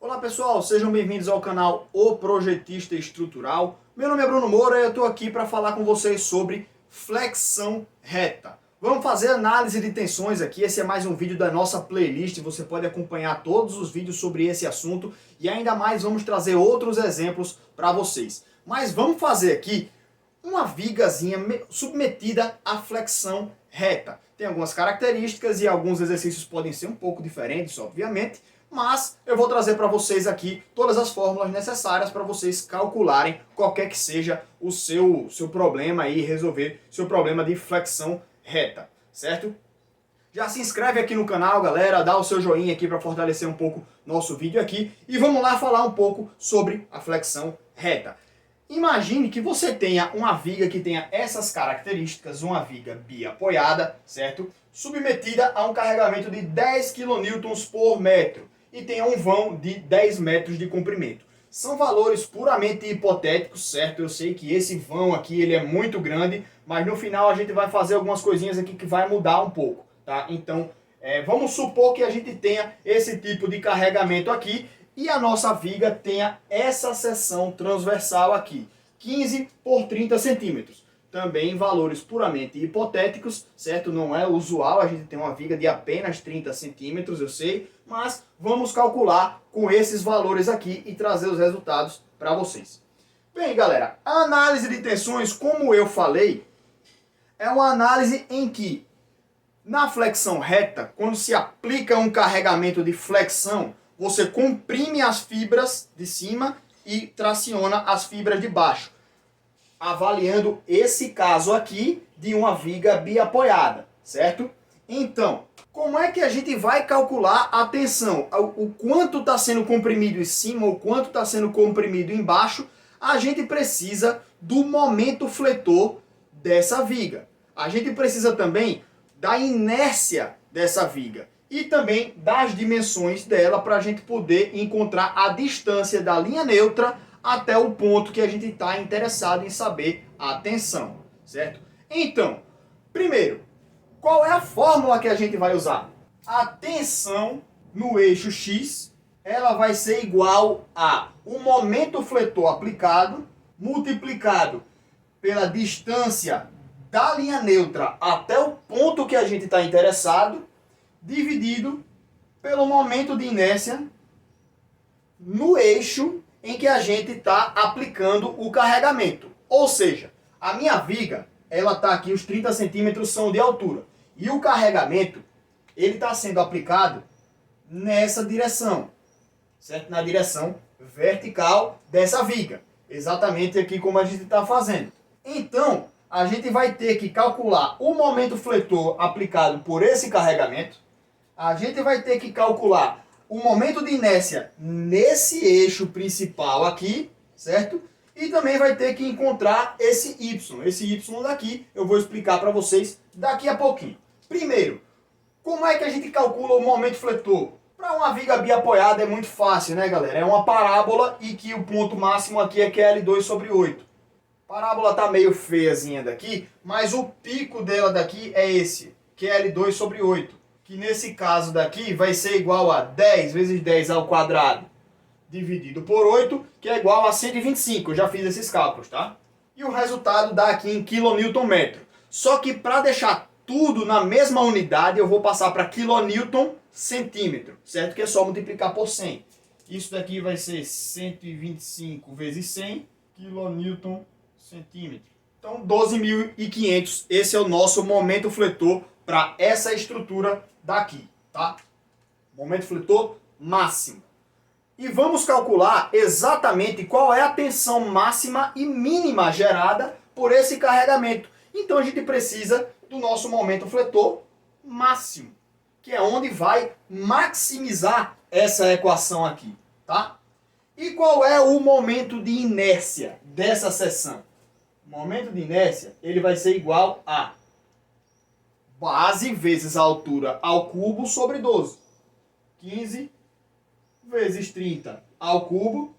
Olá pessoal, sejam bem-vindos ao canal O Projetista Estrutural. Meu nome é Bruno Moura e eu estou aqui para falar com vocês sobre flexão reta. Vamos fazer análise de tensões aqui, esse é mais um vídeo da nossa playlist, você pode acompanhar todos os vídeos sobre esse assunto e ainda mais vamos trazer outros exemplos para vocês. Mas vamos fazer aqui uma vigazinha submetida à flexão reta. Tem algumas características e alguns exercícios podem ser um pouco diferentes, obviamente, mas eu vou trazer para vocês aqui todas as fórmulas necessárias para vocês calcularem qualquer que seja o seu problema e resolver seu problema de flexão reta, certo? Já se inscreve aqui no canal, galera, dá o seu joinha aqui para fortalecer um pouco nosso vídeo aqui e vamos lá falar um pouco sobre a flexão reta. Imagine que você tenha uma viga que tenha essas características, uma viga biapoiada, certo? Submetida a um carregamento de 10 kN por metro e tenha um vão de 10 metros de comprimento. São valores puramente hipotéticos, certo? Eu sei que esse vão aqui ele é muito grande, mas no final a gente vai fazer algumas coisinhas aqui que vai mudar um pouco, tá? Então, vamos supor que a gente tenha esse tipo de carregamento aqui e a nossa viga tenha essa seção transversal aqui, 15 por 30 centímetros. Também valores puramente hipotéticos, certo? Não é usual a gente ter uma viga de apenas 30 centímetros, eu sei, mas vamos calcular com esses valores aqui e trazer os resultados para vocês. Bem, galera, a análise de tensões, como eu falei, é uma análise em que, na flexão reta, quando se aplica um carregamento de flexão, você comprime as fibras de cima e traciona as fibras de baixo, avaliando esse caso aqui de uma viga biapoiada, certo? Então, como é que a gente vai calcular a tensão? O quanto está sendo comprimido em cima, o quanto está sendo comprimido embaixo, a gente precisa do momento fletor dessa viga. A gente precisa também da inércia dessa viga e também das dimensões dela para a gente poder encontrar a distância da linha neutra até o ponto que a gente está interessado em saber a tensão, certo? Então, primeiro, qual é a fórmula que a gente vai usar? A tensão no eixo X, ela vai ser igual a o momento fletor aplicado multiplicado pela distância da linha neutra até o ponto que a gente está interessado, dividido pelo momento de inércia no eixo em que a gente está aplicando o carregamento. Ou seja, a minha viga, ela está aqui, os 30 centímetros são de altura. E o carregamento, ele está sendo aplicado nessa direção, certo? Na direção vertical dessa viga. Exatamente aqui como a gente está fazendo. Então, a gente vai ter que calcular o momento fletor aplicado por esse carregamento. A gente vai ter que calcular o momento de inércia nesse eixo principal aqui, certo? E também vai ter que encontrar esse Y. Esse Y daqui eu vou explicar para vocês daqui a pouquinho. Primeiro, como é que a gente calcula o momento fletor? Para uma viga biapoiada é muito fácil, né, galera? É uma parábola e que o ponto máximo aqui é QL2 sobre 8. A parábola tá meio feiazinha daqui, mas o pico dela daqui é esse, QL2 sobre 8. Que nesse caso daqui vai ser igual a 10 vezes 10 ao quadrado dividido por 8, que é igual a 125. Eu já fiz esses cálculos, tá? E o resultado dá aqui em kN/metro. Só que para deixar tudo na mesma unidade, eu vou passar para kN/centímetro, certo? Que é só multiplicar por 100. Isso daqui vai ser 125 vezes 100 kN/centímetro. Então, 12.500. Esse é o nosso momento fletor para essa estrutura daqui, tá? Momento fletor máximo. E vamos calcular exatamente qual é a tensão máxima e mínima gerada por esse carregamento. Então a gente precisa do nosso momento fletor máximo, que é onde vai maximizar essa equação aqui, tá? E qual é o momento de inércia dessa seção? O momento de inércia, ele vai ser igual a base vezes a altura ao cubo sobre 12. 15 vezes 30 ao cubo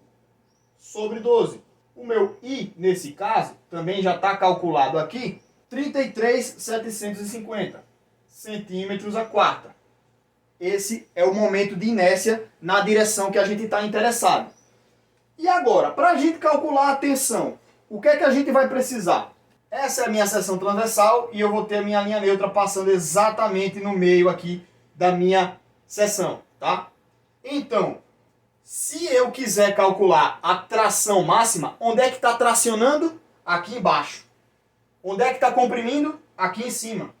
sobre 12. O meu I, nesse caso, também já está calculado aqui, 33.750 centímetros a quarta. esse é o momento de inércia na direção que a gente está interessado. E agora, para a gente calcular a tensão, o que é que a gente vai precisar? Essa é a minha seção transversal e eu vou ter a minha linha neutra passando exatamente no meio aqui da minha seção, tá? Então, se eu quiser calcular a tração máxima, onde é que está tracionando? Aqui embaixo. Onde é que está comprimindo? Aqui em cima.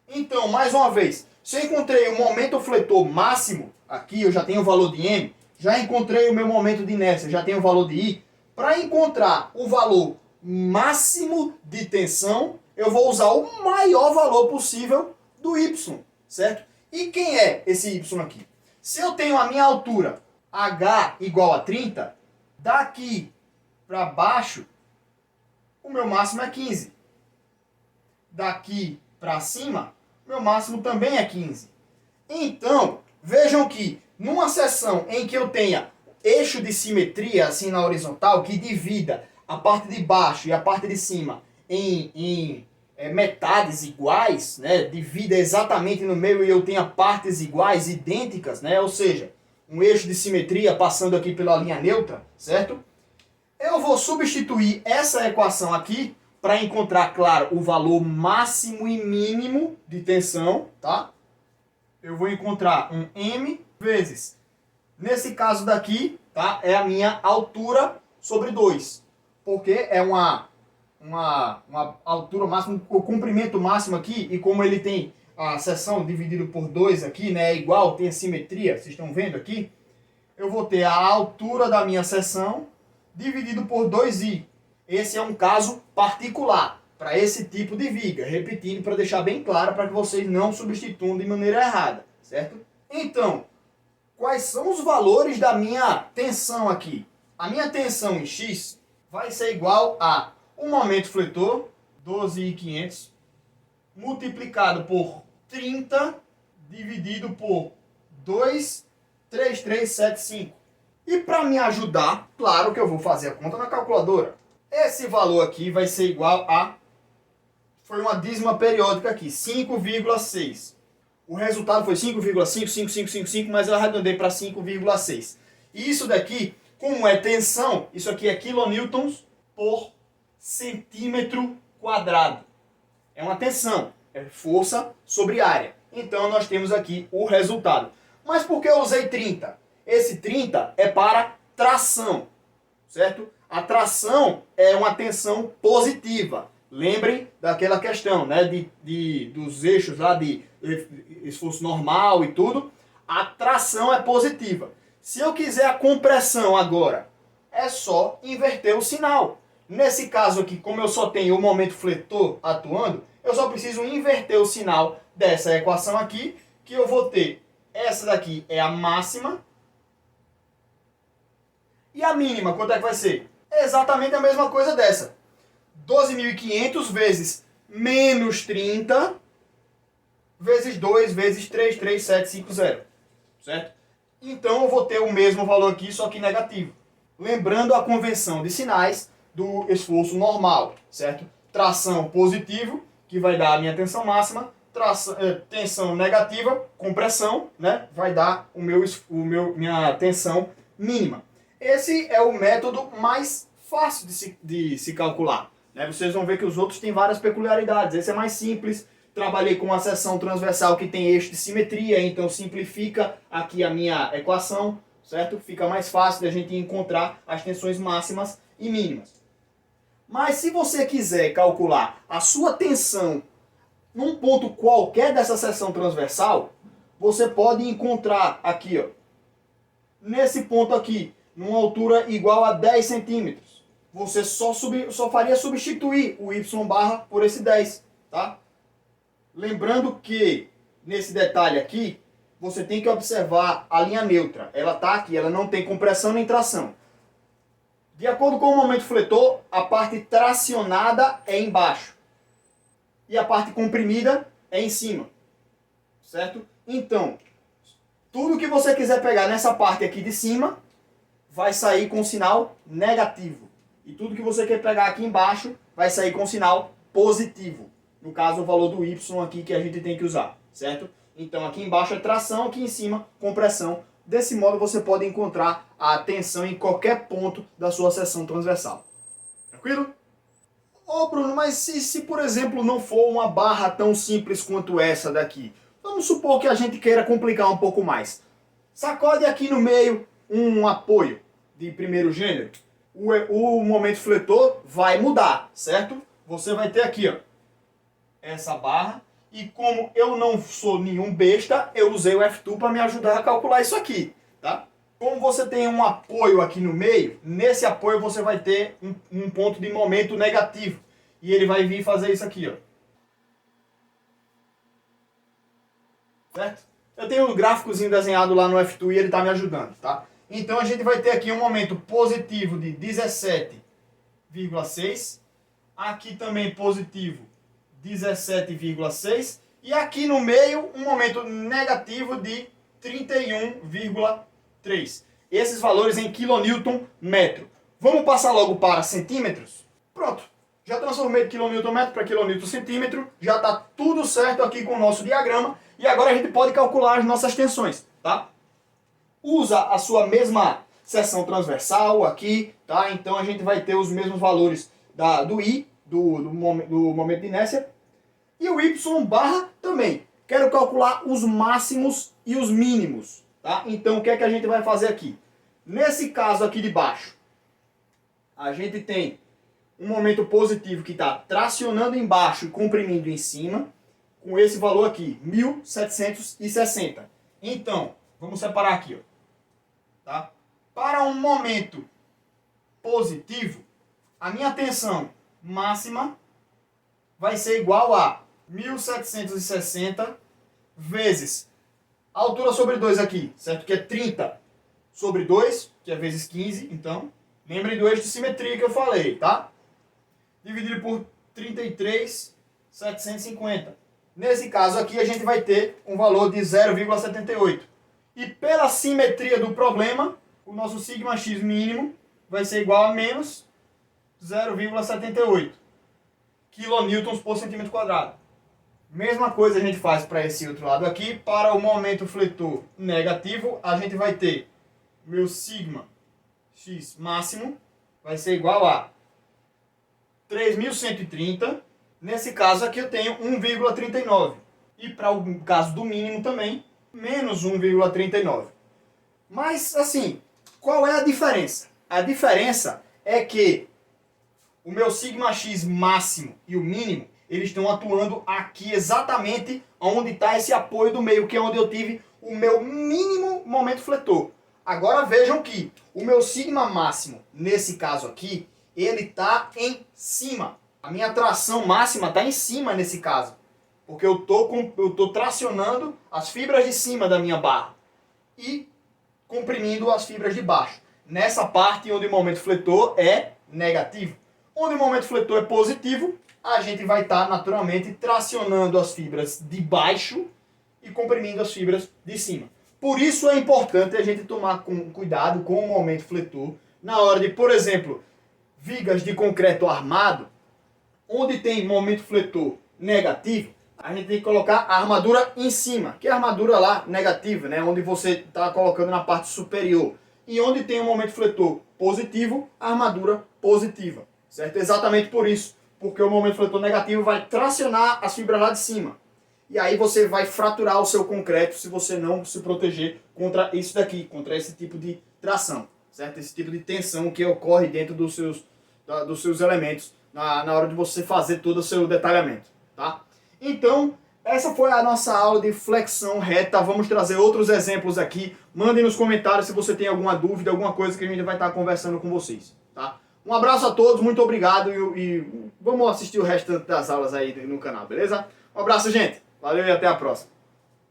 Então, mais uma vez, se eu encontrei o momento fletor máximo, aqui eu já tenho o valor de M, já encontrei o meu momento de inércia, já tenho o valor de I. Para encontrar o valor máximo de tensão, eu vou usar o maior valor possível do Y, certo? E quem é esse Y aqui? Se eu tenho a minha altura H igual a 30, daqui para baixo, o meu máximo é 15. Daqui para cima, meu máximo também é 15. Então, vejam que numa seção em que eu tenha eixo de simetria, assim na horizontal, que divida a parte de baixo e a parte de cima em metades iguais, né? Divida exatamente no meio e eu tenha partes iguais, idênticas, né? Ou seja, um eixo de simetria passando aqui pela linha neutra, certo? Eu vou substituir essa equação aqui para encontrar, claro, o valor máximo e mínimo de tensão, tá? Eu vou encontrar um M vezes, nesse caso daqui, tá? É a minha altura sobre 2, porque é uma altura máxima, o comprimento máximo aqui, e como ele tem a seção dividido por 2 aqui, né? É igual, tem a simetria, vocês estão vendo aqui? Eu vou ter a altura da minha seção dividido por 2i. Esse é um caso particular para esse tipo de viga. Repetindo para deixar bem claro, para que vocês não substituam de maneira errada, certo? Então, quais são os valores da minha tensão aqui? A minha tensão em X vai ser igual a o momento fletor, 12.500, multiplicado por 30, dividido por 2,3375. E para me ajudar, claro que eu vou fazer a conta na calculadora. Esse valor aqui vai ser igual a... Foi uma dízima periódica aqui, 5,6. O resultado foi 5,55555, mas eu arredondei para 5,6. E isso daqui, como é tensão, isso aqui é quilonewtons por centímetro quadrado. É uma tensão, é força sobre área. Então nós temos aqui o resultado. Mas por que eu usei 30? Esse 30 é para tração, certo? A tração é uma tensão positiva. Lembrem daquela questão, né, dos eixos lá de esforço normal e tudo. A tração é positiva. Se eu quiser a compressão agora, é só inverter o sinal. Nesse caso aqui, como eu só tenho o momento fletor atuando, eu só preciso inverter o sinal dessa equação aqui, que eu vou ter, essa daqui é a máxima, e a mínima, quanto é que vai ser? É exatamente a mesma coisa dessa. 12.500 vezes menos 30, vezes 2, vezes 3,3750, certo? Então eu vou ter o mesmo valor aqui, só que negativo. Lembrando a convenção de sinais do esforço normal, certo? Tração positivo, que vai dar a minha tensão máxima, tensão negativa, compressão, né? Vai dar minha tensão mínima. Esse é o método mais fácil de se calcular, né? Vocês vão ver que os outros têm várias peculiaridades. Esse é mais simples. Trabalhei com uma seção transversal que tem eixo de simetria, então simplifica aqui a minha equação, certo? Fica mais fácil de a gente encontrar as tensões máximas e mínimas. Mas se você quiser calcular a sua tensão num ponto qualquer dessa seção transversal, você pode encontrar aqui, ó, nesse ponto aqui, numa altura igual a 10 centímetros. Você só faria substituir o y barra por esse 10, tá? Lembrando que, nesse detalhe aqui, você tem que observar a linha neutra. Ela está aqui, ela não tem compressão nem tração. De acordo com o momento fletor, a parte tracionada é embaixo. E a parte comprimida é em cima. Certo? Então, tudo que você quiser pegar nessa parte aqui de cima, vai sair com sinal negativo. E tudo que você quer pegar aqui embaixo, vai sair com sinal positivo. No caso, o valor do y aqui que a gente tem que usar. Certo? Então aqui embaixo é tração, aqui em cima compressão. Desse modo você pode encontrar a tensão em qualquer ponto da sua seção transversal. Tranquilo? Ô Bruno, mas se por exemplo não for uma barra tão simples quanto essa daqui, vamos supor que a gente queira complicar um pouco mais. Sacode aqui no meio um apoio de primeiro gênero. O momento fletor vai mudar, certo? Você vai ter aqui, ó, essa barra. E como eu não sou nenhum besta, eu usei o F2 para me ajudar a calcular isso aqui, tá? Como você tem um apoio aqui no meio, nesse apoio você vai ter um ponto de momento negativo. E ele vai vir fazer isso aqui, ó. Certo? Eu tenho um gráficozinho desenhado lá no F2 e ele está me ajudando, tá? Então a gente vai ter aqui um momento positivo de 17,6. Aqui também positivo 17,6 e aqui no meio um momento negativo de 31,3. Esses valores em quilonewton metro. Vamos passar logo para centímetros? Pronto, já transformei de quilonewton metro para quilonewton centímetro, já está tudo certo aqui com o nosso diagrama e agora a gente pode calcular as nossas tensões, tá? Usa a sua mesma seção transversal aqui, tá? Então a gente vai ter os mesmos valores do I, do momento de inércia, e o Y barra também. Quero calcular os máximos e os mínimos, tá? Então o que é que a gente vai fazer aqui? Nesse caso aqui de baixo, a gente tem um momento positivo que está tracionando embaixo e comprimindo em cima, com esse valor aqui, 1760. Então, vamos separar aqui, ó, tá? Para um momento positivo, a minha tensão máxima vai ser igual a 1760 vezes a altura sobre 2 aqui, certo? Que é 30 sobre 2, que é vezes 15, então, lembrem do eixo de simetria que eu falei, tá? Dividido por 33,750. Nesse caso aqui a gente vai ter um valor de 0,78. E pela simetria do problema, o nosso sigma x mínimo vai ser igual a menos 0,78 quilonewtons por centímetro quadrado. Mesma coisa a gente faz para esse outro lado aqui. Para o momento fletor negativo, a gente vai ter meu sigma x máximo vai ser igual a 3.130. Nesse caso aqui eu tenho 1,39. E para o caso do mínimo também, menos 1,39. Mas assim, qual é a diferença? A diferença é que o meu sigma x máximo e o mínimo, eles estão atuando aqui exatamente onde está esse apoio do meio, que é onde eu tive o meu mínimo momento fletor. Agora vejam que o meu sigma máximo, nesse caso aqui, ele está em cima. A minha tração máxima está em cima nesse caso. Porque eu tô tracionando as fibras de cima da minha barra e comprimindo as fibras de baixo. Nessa parte onde o momento fletor é negativo. Onde o momento fletor é positivo, a gente vai estar naturalmente tracionando as fibras de baixo e comprimindo as fibras de cima. Por isso é importante a gente tomar cuidado com o momento fletor na hora de, por exemplo, vigas de concreto armado, onde tem momento fletor negativo, a gente tem que colocar a armadura em cima, que é a armadura lá negativa, né, onde você está colocando na parte superior. E onde tem um momento fletor positivo, a armadura positiva. Certo? Exatamente por isso, porque o momento fletor negativo vai tracionar as fibras lá de cima. E aí você vai fraturar o seu concreto se você não se proteger contra isso daqui, contra esse tipo de tração, certo? Esse tipo de tensão que ocorre dentro dos seus elementos na hora de você fazer todo o seu detalhamento, tá? Então, essa foi a nossa aula de flexão reta. Vamos trazer outros exemplos aqui. Mandem nos comentários se você tem alguma dúvida, alguma coisa que a gente vai estar conversando com vocês, tá? Um abraço a todos, muito obrigado e vamos assistir o resto das aulas aí no canal, beleza? Um abraço, gente. Valeu e até a próxima.